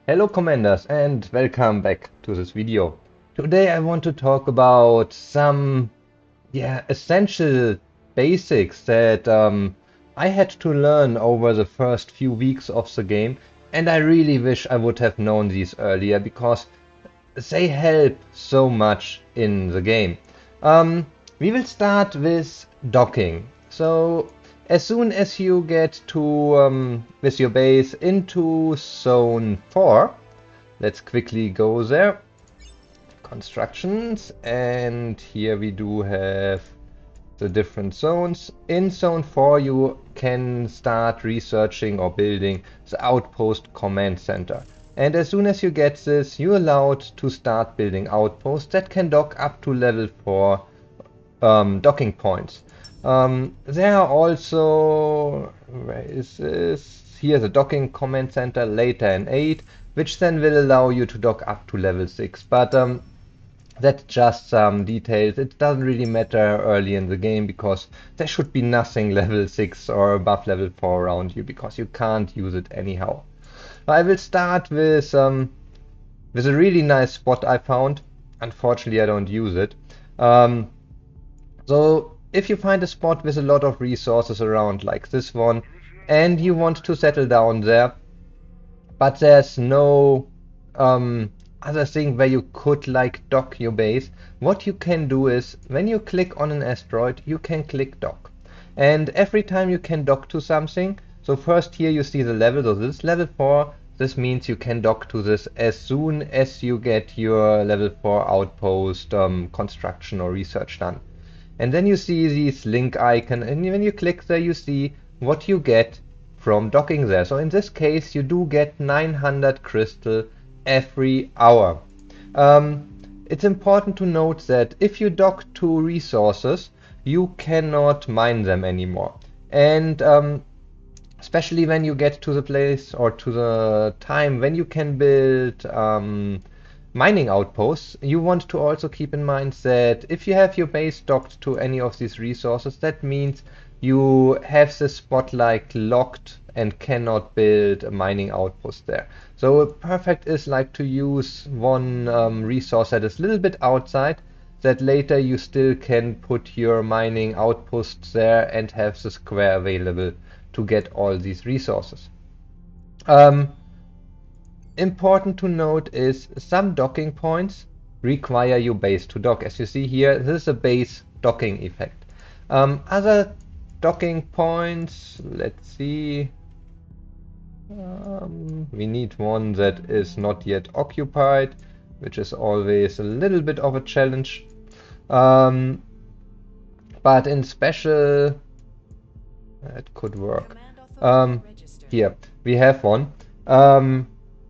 Hello Commanders and welcome back to this video. Today I want to talk about some essential basics that I had to learn over the first few weeks of the game, and I really wish I would have known these earlier because they help so much in the game. Um, we will start with docking. So as soon as you get to with your base into zone 4, let's quickly go there. Constructions, and here we do have the different zones. In zone 4 you can start researching or building the outpost command center. And as soon as you get this, you're allowed to start building outposts that can dock up to level 4 docking points. There are also, where is this? Here the docking command center later in 8, which then will allow you to dock up to level 6. But that's just some details. It doesn't really matter early in the game because there should be nothing level 6 or above level 4 around you because you can't use it anyhow. I will start with a really nice spot I found. Unfortunately, I don't use it. Um, so if you find a spot with a lot of resources around like this one and you want to settle down there, but there's no other thing where you could like dock your base, what you can do is when you click on an asteroid, you can click dock. And every time you can dock to something, so first here you see the level, so this is level 4, this means you can dock to this as soon as you get your level 4 outpost construction or research done. And then you see this link icon, and when you click there, you see what you get from docking there. So in this case, you do get 900 crystal every hour. It's important to note that if you dock to resources, you cannot mine them anymore. And especially when you get to the place or to the time when you can build mining outposts, you want to also keep in mind that if you have your base docked to any of these resources, that means you have the spotlight locked and cannot build a mining outpost there. So perfect is like to use one resource that is a little bit outside, that later you still can put your mining outposts there and have the square available to get all these resources. Um, Important to note is some docking points require your base to dock. As you see here, this is a base docking effect. Other docking points, let's see. We need one that is not yet occupied, which is always a little bit of a challenge. But in special, it could work. Um, Here, we have one.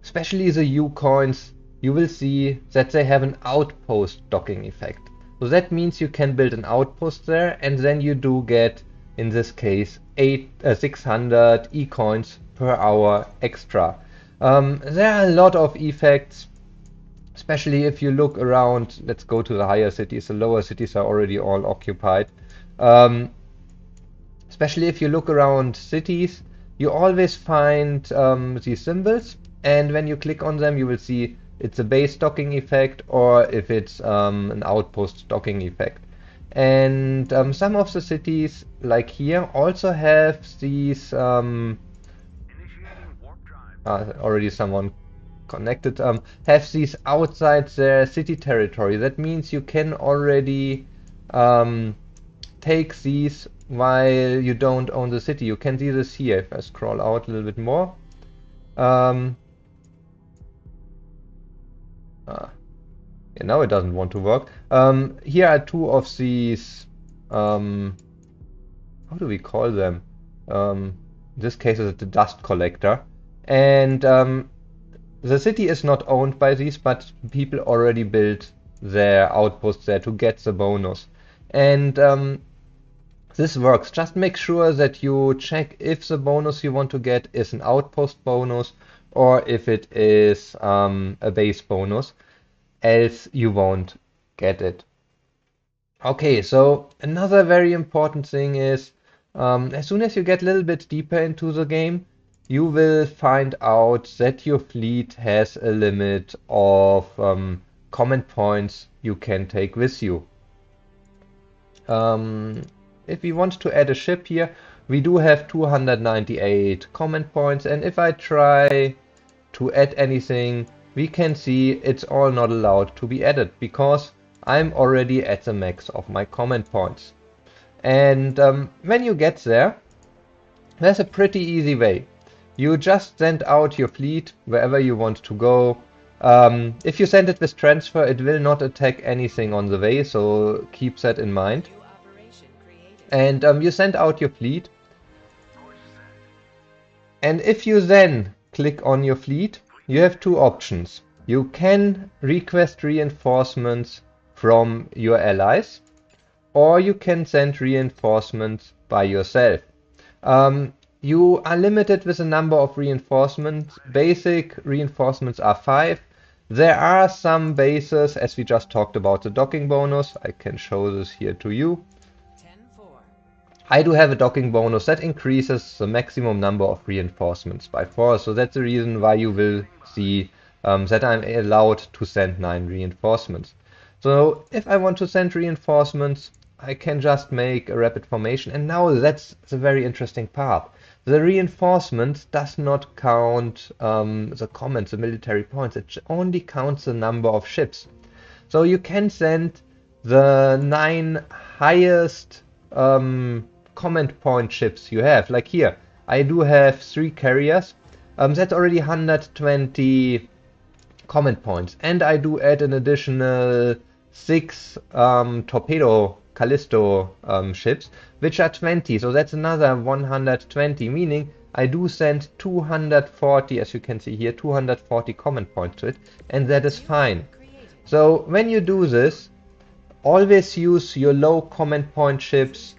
Especially the U coins, you will see that they have an outpost docking effect. So that means you can build an outpost there, and then you do get, in this case, 600 E-coins per hour extra. There are a lot of effects, especially if you look around. Let's go to the higher cities. The lower cities are already all occupied. Um, Especially if you look around cities, you always find these symbols, and when you click on them, you will see it's a base docking effect or if it's an outpost docking effect. And some of the cities, like here, also have these. Already someone connected. Have these outside their city territory. That means you can already um, take these while you don't own the city. You can see this here if I scroll out a little bit more. Um, ah, yeah, now it doesn't want to work. Here are two of these, how do we call them? In this case, it's the dust collector. And the city is not owned by these, but people already built their outposts there to get the bonus. And this works. Just make sure that you check if the bonus you want to get is an outpost bonus or if it is a base bonus, else you won't get it. Okay, so another very important thing is as soon as you get a little bit deeper into the game, you will find out that your fleet has a limit of command points you can take with you. Um, if we want to add a ship here, we do have 298 command points, and if I try to add anything, we can see it's all not allowed to be added because I'm already at the max of my command points. And when you get there, there's a pretty easy way. You just send out your fleet wherever you want to go. If you send it with transfer, it will not attack anything on the way, so keep that in mind. And you send out your fleet. And if you then click on your fleet, you have two options. You can request reinforcements from your allies, or you can send reinforcements by yourself. You are limited with a number of reinforcements. Basic reinforcements are 5. There are some bases, as we just talked about the docking bonus. I can show this here to you. I do have a docking bonus that increases the maximum number of reinforcements by 4. So that's the reason why you will see that I'm allowed to send 9 reinforcements. So if I want to send reinforcements, I can just make a rapid formation. And now that's the very interesting part. The reinforcement does not count the comments, the military points. It only counts the number of ships. So you can send the 9 highest command point ships you have. Like here, I do have 3 carriers. That's already 120 command points. And I do add an additional 6 torpedo Callisto ships, which are 20. So that's another 120, meaning I do send 240, as you can see here, 240 command points to it, and that is fine. So when you do this, always use your low command point ships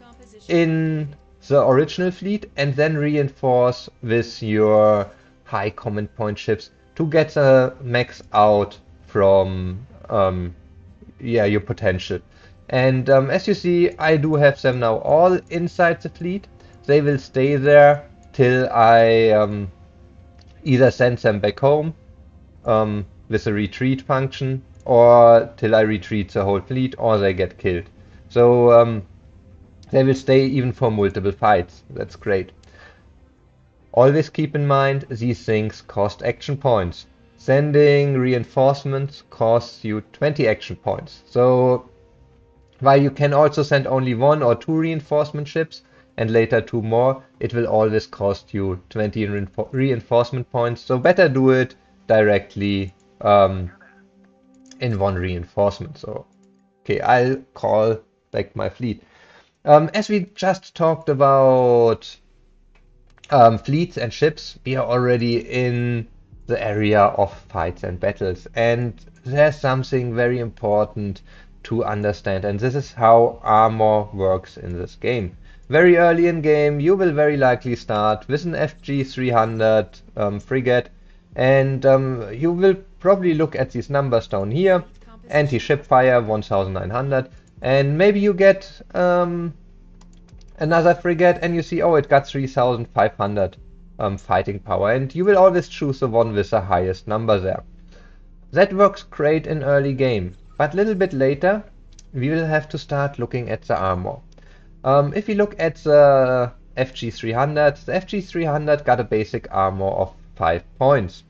in the original fleet and then reinforce with your high command point ships to get the max out from your potential. And as you see, I do have them now all inside the fleet. They will stay there till I either send them back home with a retreat function, or till I retreat the whole fleet, or they get killed. So they will stay even for multiple fights. That's great. Always keep in mind, these things cost action points. Sending reinforcements costs you 20 action points. So while you can also send only 1 or 2 reinforcement ships and later 2 more, it will always cost you 20 reinforcement points. So better do it directly in 1 reinforcement. So okay, I'll call back my fleet. As we just talked about fleets and ships, we are already in the area of fights and battles, and there's something very important to understand, and this is how armor works in this game. Very early in game, you will very likely start with an FG 300 frigate, and you will probably look at these numbers down here. Anti-ship fire 1900, and maybe you get another frigate and you see, oh, it got 3500 fighting power, and you will always choose the one with the highest number there. That works great in early game, but a little bit later we will have to start looking at the armor. If we look at the FG300, the FG300 got a basic armor of 5 points.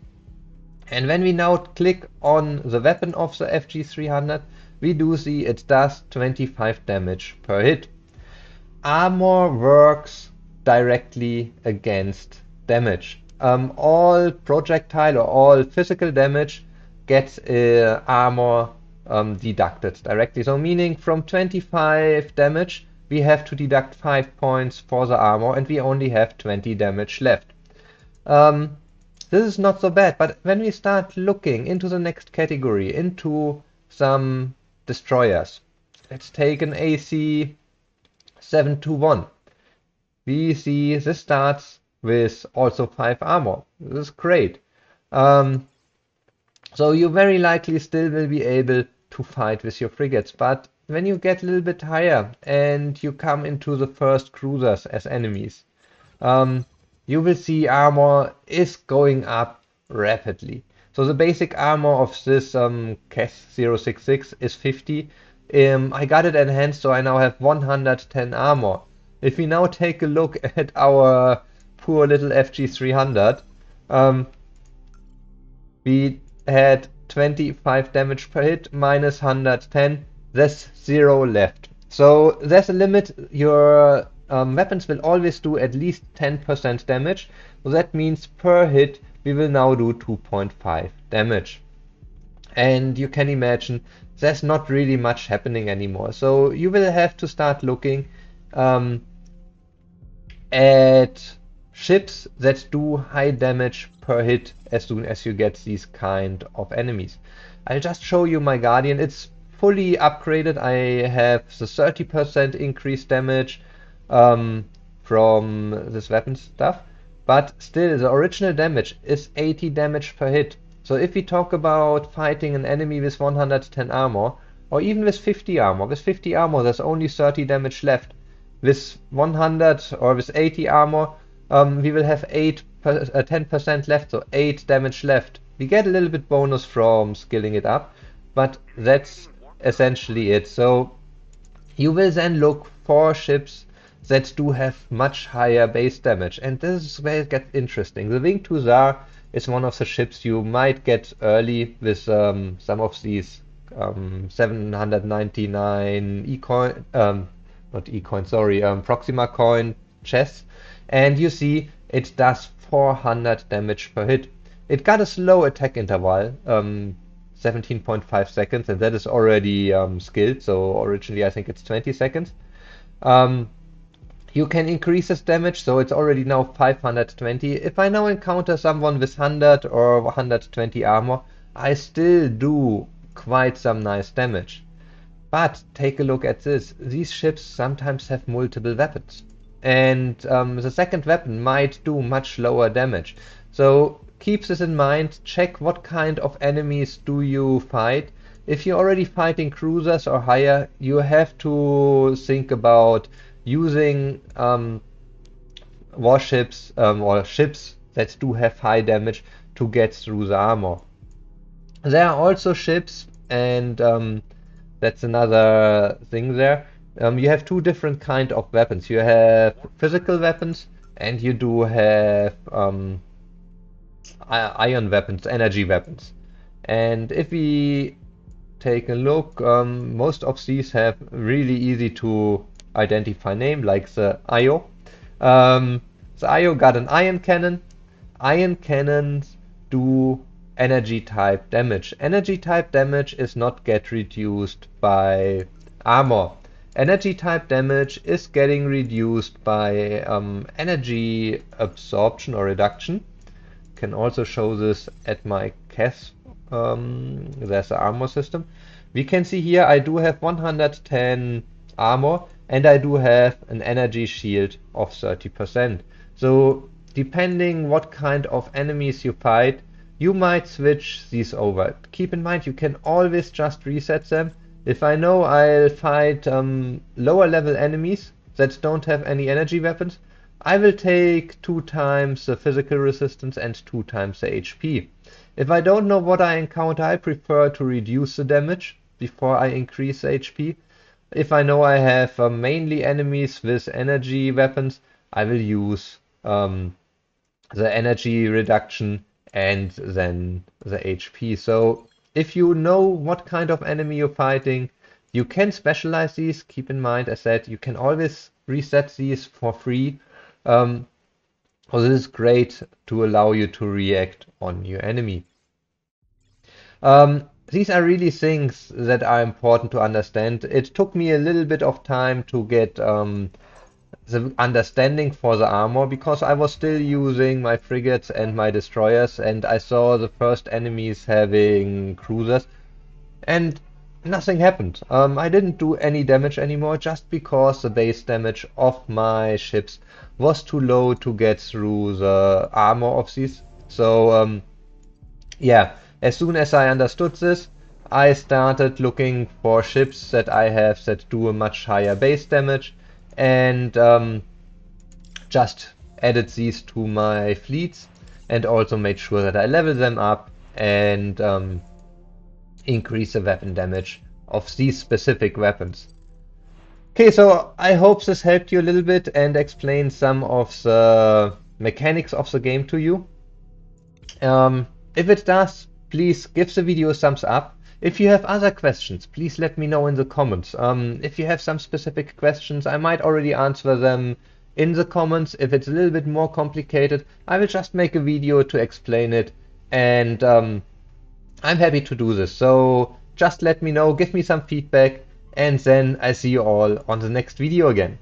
And when we now click on the weapon of the FG300, we do see it does 25 damage per hit. Armor works directly against damage. All projectile or all physical damage gets armor deducted directly. So meaning from 25 damage, we have to deduct 5 points for the armor, and we only have 20 damage left. This is not so bad, but when we start looking into the next category, into some destroyers, let's take an AC 721. We see this starts with also 5 armor. This is great. So you very likely still will be able to fight with your frigates, but when you get a little bit higher and you come into the first cruisers as enemies, you will see armor is going up rapidly. So the basic armor of this KES-066 is 50. I got it enhanced, so I now have 110 armor. If we now take a look at our poor little FG300, um, we had 25 damage per hit, minus 110, there's 0 left. So there's a limit, your weapons will always do at least 10% damage, so that means per hit we will now do 2.5 damage. And you can imagine there's not really much happening anymore, so you will have to start looking um, at ships that do high damage per hit as soon as you get these kind of enemies. I'll just show you my Guardian. It's fully upgraded. I have the 30% increased damage from this weapon stuff, but still the original damage is 80 damage per hit. So if we talk about fighting an enemy with 110 armor, or even with 50 armor, there's only 30 damage left. With 100 or with 80 armor, we will have 10% left, so 8 damage left. We get a little bit bonus from skilling it up, but that's essentially it. So you will then look for ships that do have much higher base damage, and this is where it gets interesting. The Winged Hussar is one of the ships you might get early with some of these 799 ecoin, not ecoin, sorry, Proxima coin chests, and you see it does 400 damage per hit. It got a slow attack interval, 17.5 seconds, and that is already skilled, so originally I think it's 20 seconds. You can increase this damage, so it's already now 520. If I now encounter someone with 100 or 120 armor, I still do quite some nice damage. But take a look at this. These ships sometimes have multiple weapons. And the second weapon might do much lower damage. So keep this in mind. Check what kind of enemies do you fight. If you're already fighting cruisers or higher, you have to think about using warships or ships that do have high damage to get through the armor. There are also ships, and that's another thing there. You have two different kind of weapons. You have physical weapons, and you do have ion weapons, energy weapons. And if we take a look, most of these have really easy to identify name, like the IO. The IO got an ion cannon. Ion cannons do energy type damage. Energy type damage is not get reduced by armor. Energy type damage is getting reduced by energy absorption or reduction. Can also show this at my KES. There's the armor system. We can see here I do have 110 armor and I do have an energy shield of 30%. So depending what kind of enemies you fight, you might switch these over. Keep in mind you can always just reset them. If I know I'll fight lower level enemies that don't have any energy weapons, I will take 2 times the physical resistance and 2 times the HP. If I don't know what I encounter, I prefer to reduce the damage before I increase the HP. If I know I have mainly enemies with energy weapons, I will use the energy reduction and then the HP. So if you know what kind of enemy you're fighting, you can specialize these. Keep in mind, as said, you can always reset these for free. So this is great to allow you to react on your enemy. These are really things that are important to understand. It took me a little bit of time to get the understanding for the armor because I was still using my frigates and my destroyers, and I saw the first enemies having cruisers, and nothing happened. I didn't do any damage anymore just because the base damage of my ships was too low to get through the armor of these. So yeah, as soon as I understood this, I started looking for ships that I have that do a much higher base damage and just added these to my fleets and also made sure that I level them up and increase the weapon damage of these specific weapons. Okay, so I hope this helped you a little bit and explained some of the mechanics of the game to you. If it does, please give the video a thumbs up. If you have other questions, please let me know in the comments. If you have some specific questions, I might already answer them in the comments. If it's a little bit more complicated, I will just make a video to explain it, and I'm happy to do this. So just let me know, give me some feedback, and then I see you all on the next video again.